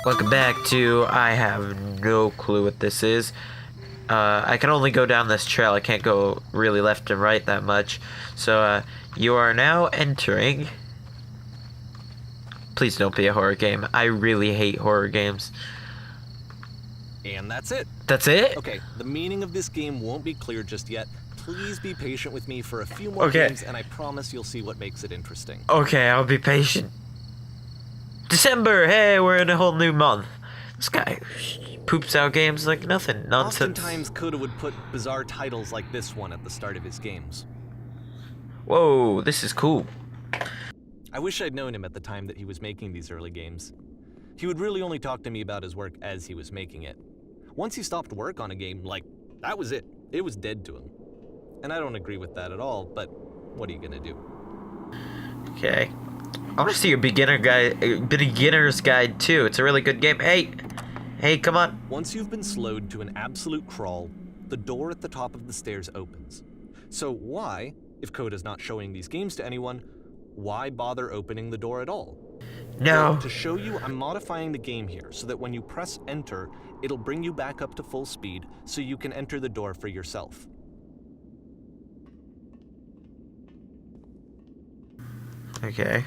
Welcome back to I have no clue what this is. I can only go down this trail. I can't go really left and right that much. So, you are now entering... Please don't be a horror game. I really hate horror games. And that's it. That's it? Okay, the meaning of this game won't be clear just yet. Please be patient with me for a few more games, and I promise you'll see what makes it interesting. Okay, I'll be patient. December! Hey, we're in a whole new month. This guy poops out games like nothing. Nonsense. Oftentimes, Coda would put bizarre titles like this one at the start of his games. Whoa, this is cool. I wish I'd known him at the time that he was making these early games. He would really only talk to me about his work as he was making it. Once he stopped work on a game, that was it. It was dead to him. And I don't agree with that at all, but what are you gonna do? Okay. I want to see your beginner's guide too. It's a really good game. Hey, come on. Once you've been slowed to an absolute crawl, the door at the top of the stairs opens. So why, if Coda's not showing these games to anyone, why bother opening the door at all? No. Well, to show you, I'm modifying the game here so that when you press enter, it'll bring you back up to full speed so you can enter the door for yourself. Okay.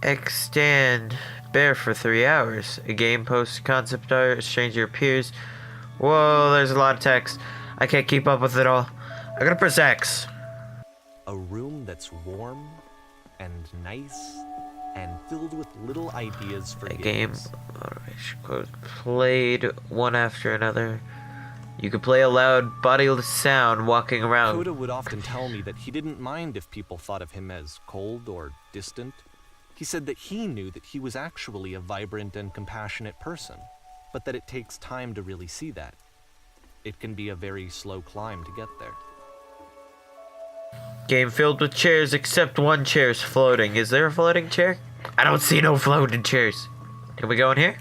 Extend. Bear for 3 hours. A game post concept art. Stranger appears. Whoa, there's a lot of text. I can't keep up with it all. I gotta press X. A room that's warm and nice and filled with little ideas for games. Quote, played one after another. You could play a loud, bodiless sound walking around. Coda would often tell me that he didn't mind if people thought of him as cold or distant. He said that he knew that he was actually a vibrant and compassionate person, but that it takes time to really see that. It can be a very slow climb to get there. Game filled with chairs, except one chair's floating. Is there a floating chair? I don't see no floating chairs. Can we go in here?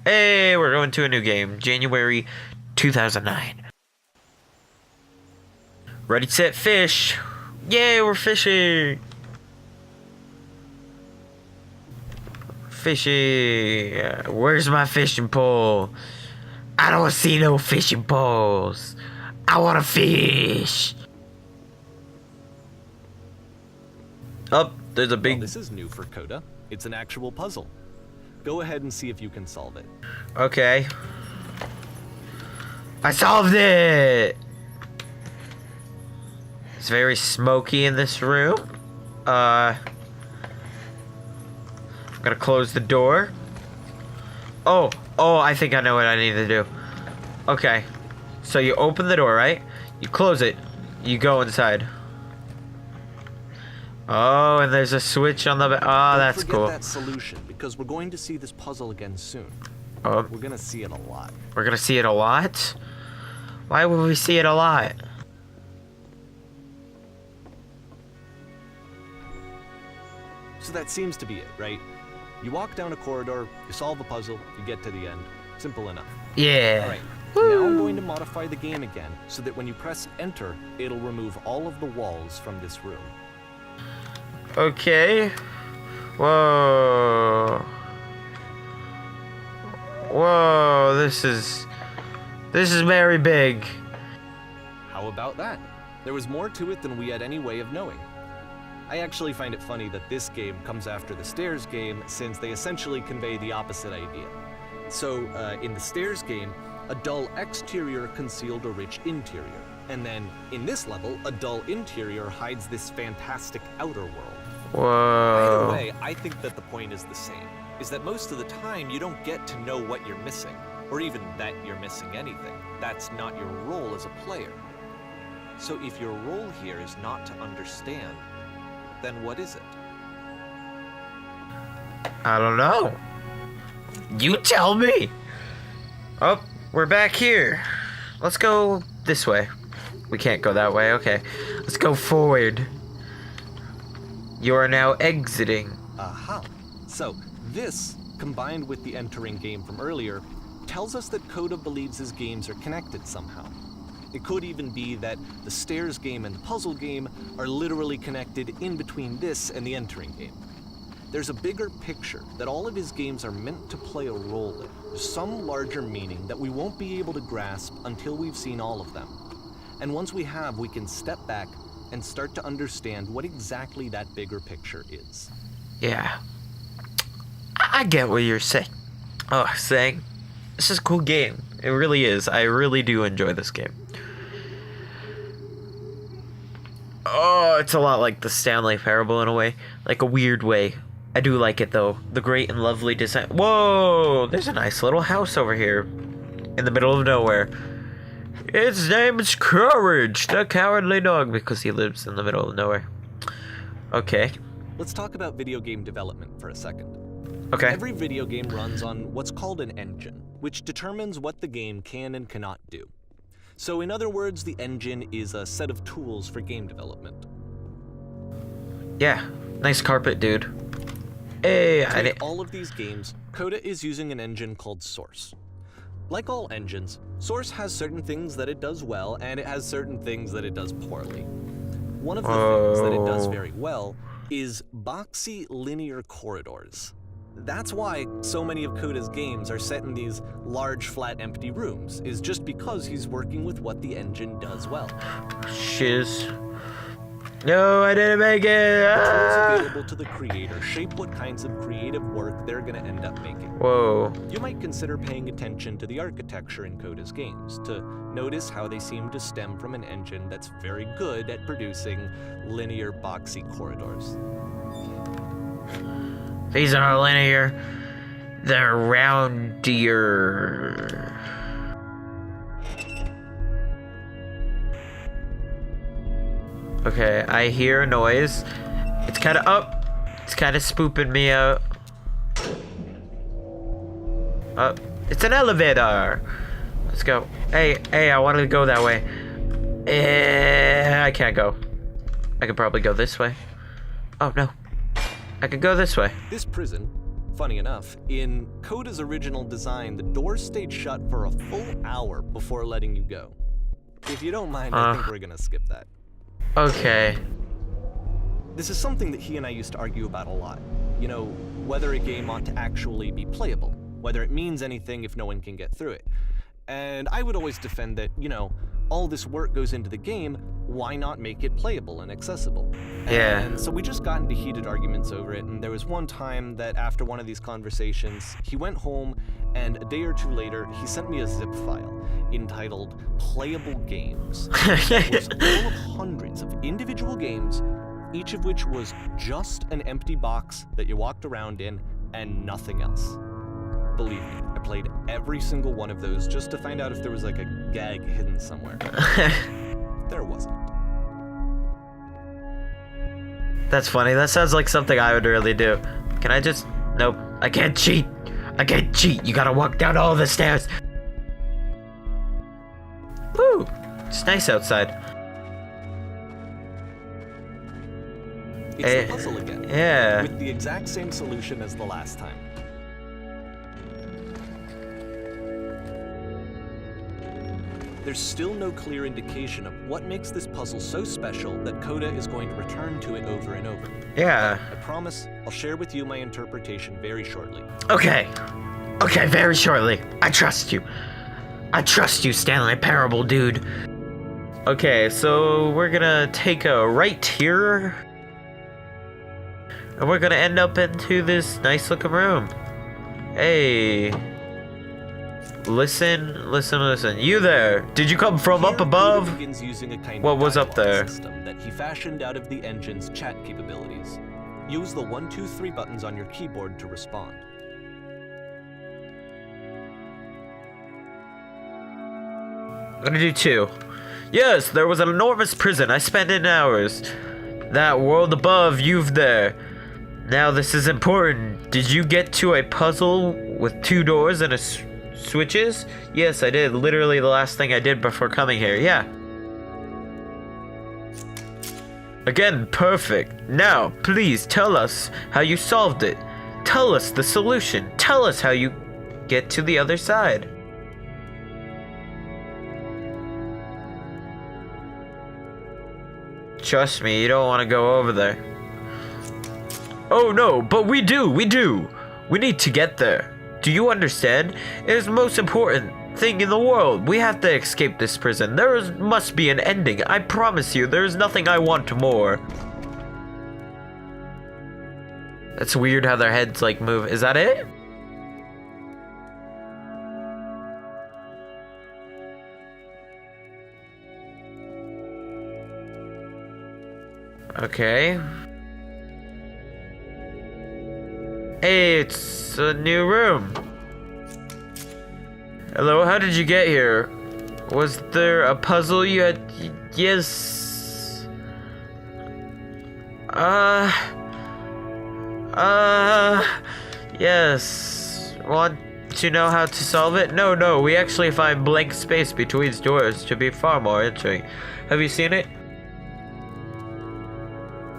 Hey, we're going to a new game. January 2009. Ready, set, fish. Yay, we're fishing. Fishing. Where's my fishing pole? I don't see no fishing poles. I want to fish. Oh, there's a big... Well, this is new for Coda. It's an actual puzzle. Go ahead and see if you can solve it. Okay. I solved it! It's very smoky in this room. I'm gonna close the door. Oh, I think I know what I need to do. Okay. So you open the door, right? You close it. You go inside. Oh, and there's a switch on the back. Oh, that's cool. Don't forget that solution, because we're going to see this puzzle again soon. Oh. We're gonna see it a lot. We're gonna see it a lot? Why would we see it a lot? So that seems to be it, right? You walk down a corridor, you solve a puzzle, you get to the end. Simple enough. Yeah. Alright, now I'm going to modify the game again, so that when you press enter, it'll remove all of the walls from this room. Okay. Whoa. Whoa, this is very big. How about that? There was more to it than we had any way of knowing. I actually find it funny that this game comes after the Stairs game, since they essentially convey the opposite idea. So, in the Stairs game, a dull exterior concealed a rich interior. And then, in this level, a dull interior hides this fantastic outer world. Whoa. Either way, I think that the point is the same, is that most of the time you don't get to know what you're missing, or even that you're missing anything. That's not your role as a player. So if your role here is not to understand, then what is it? I don't know. You tell me. Oh, we're back here. Let's go this way. We can't go that way. Okay. Let's go forward. You are now exiting. Aha. So, this, combined with the entering game from earlier, tells us that Coda believes his games are connected somehow. It could even be that the Stairs game and the puzzle game are literally connected in between this and the entering game. There's a bigger picture that all of his games are meant to play a role in. There's some larger meaning that we won't be able to grasp until we've seen all of them. And once we have, we can step back and start to understand what exactly that bigger picture is. Yeah. I get what you're saying. Saying, this is a cool game. It really is. I really do enjoy this game. Oh, it's a lot like the Stanley Parable in a way. Like a weird way. I do like it though. The great and lovely design. Whoa! There's a nice little house over here. In the middle of nowhere. Its name is Courage, the Cowardly Dog, because he lives in the middle of nowhere. Okay. Let's talk about video game development for a second. Okay. Every video game runs on what's called an engine, which determines what the game can and cannot do. So in other words, the engine is a set of tools for game development. Yeah, nice carpet, dude. Hey, to make all of these games, Coda is using an engine called Source. Like all engines, Source has certain things that it does well, and it has certain things that it does poorly. One of the things that it does very well is boxy linear corridors. That's why so many of Coda's games are set in these large, flat, empty rooms, is just because he's working with what the engine does well. Shiz. No, I didn't make it! The tools available to the creator shape what kinds of creative work they're gonna end up making. Whoa. You might consider paying attention to the architecture in Coda's games, to notice how they seem to stem from an engine that's very good at producing linear, boxy corridors. These are linear. They're roundier. Okay, I hear a noise. It's kind of up. It's kind of spooping me out. It's an elevator. Let's go. Hey, I wanted to go that way. I can't go. I could probably go this way. Oh, no. I could go this way. This prison, funny enough, in Coda's original design, the doors stayed shut for a full hour before letting you go. If you don't mind, I think we're gonna skip that. Okay. This is something that he and I used to argue about a lot. You know, whether a game ought to actually be playable, whether it means anything if no one can get through it. And I would always defend that, you know, all this work goes into the game, why not make it playable and accessible? Yeah. And so we just got into heated arguments over it, and there was one time that after one of these conversations, he went home, and a day or two later, he sent me a zip file entitled Playable Games. That was full of hundreds of individual games, each of which was just an empty box that you walked around in and nothing else. Believe me, I played every single one of those just to find out if there was like a gag hidden somewhere. There wasn't. That's funny. That sounds like something I would really do. Can I just... Nope. I can't cheat. I can't cheat. You gotta walk down all the stairs. Woo! It's nice outside. It's the puzzle again. Yeah. With the exact same solution as the last time. There's still no clear indication of what makes this puzzle so special that Coda is going to return to it over and over. Yeah. But I promise I'll share with you my interpretation very shortly. Okay. Okay, very shortly. I trust you. I trust you, Stanley Parable, dude. Okay, so we're gonna take a right here. And we're gonna end up into this nice looking room. Hey. Listen. You there? Did you come from up above? What was up there? System that he fashioned out of the engine's chat capabilities. Use the 1, 2, 3 buttons on your keyboard to respond. I'm gonna do 2. Yes, there was an enormous prison. I spent in hours. That world above, you've there. Now this is important. Did you get to a puzzle with 2 doors and a switches? Yes, I did. Literally the last thing I did before coming here. Yeah. Again, perfect. Now, please tell us how you solved it. Tell us the solution. Tell us how you get to the other side. Trust me, you don't want to go over there. Oh no, but we do. We need to get there. Do you understand? It is the most important thing in the world. We have to escape this prison. Must be an ending. I promise you, there is nothing I want more. That's weird how their heads like move. Is that it? Okay. Hey, it's a new room. Hello, how did you get here? Was there a puzzle you had? Yes. Yes. Want to know how to solve it? No, we actually find blank space between doors to be far more interesting. Have you seen it?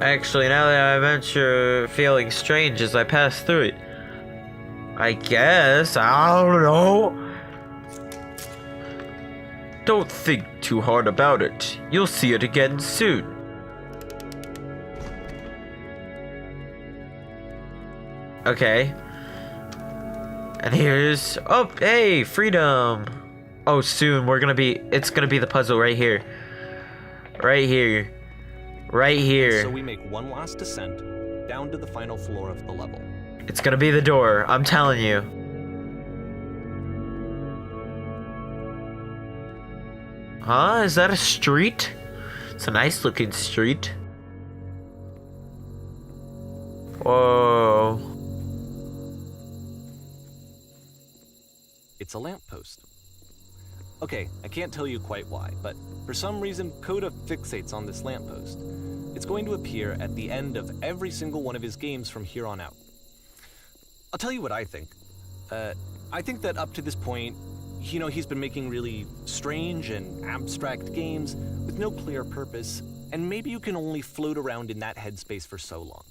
Actually, now that I mention feeling strange as I pass through it. I guess, I don't know. Don't think too hard about it. You'll see it again soon. Okay. And here's, oh, hey, freedom. Oh, soon it's gonna be the puzzle right here. Right here. Right here. So we make one last descent down to the final floor of the level. It's gonna be the door, I'm telling you. Huh? Is that a street? It's a nice looking street. Whoa. It's a lamppost. Okay, I can't tell you quite why, but for some reason, Coda fixates on this lamppost. It's going to appear at the end of every single one of his games from here on out. I'll tell you what I think. I think that up to this point, you know, he's been making really strange and abstract games with no clear purpose, and maybe you can only float around in that headspace for so long.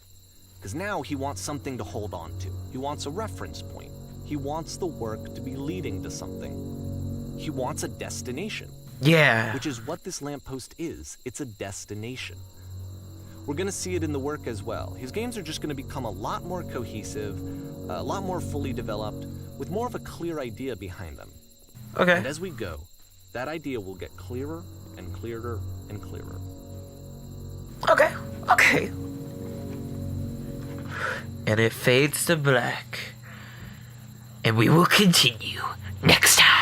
Because now he wants something to hold on to. He wants a reference point. He wants the work to be leading to something. He wants a destination. Yeah. Which is what this lamppost is. It's a destination. We're gonna see it in the work as well. His games are just gonna become a lot more cohesive, a lot more fully developed, with more of a clear idea behind them. Okay. And as we go, that idea will get clearer and clearer and clearer. Okay. And it fades to black. And we will continue next time.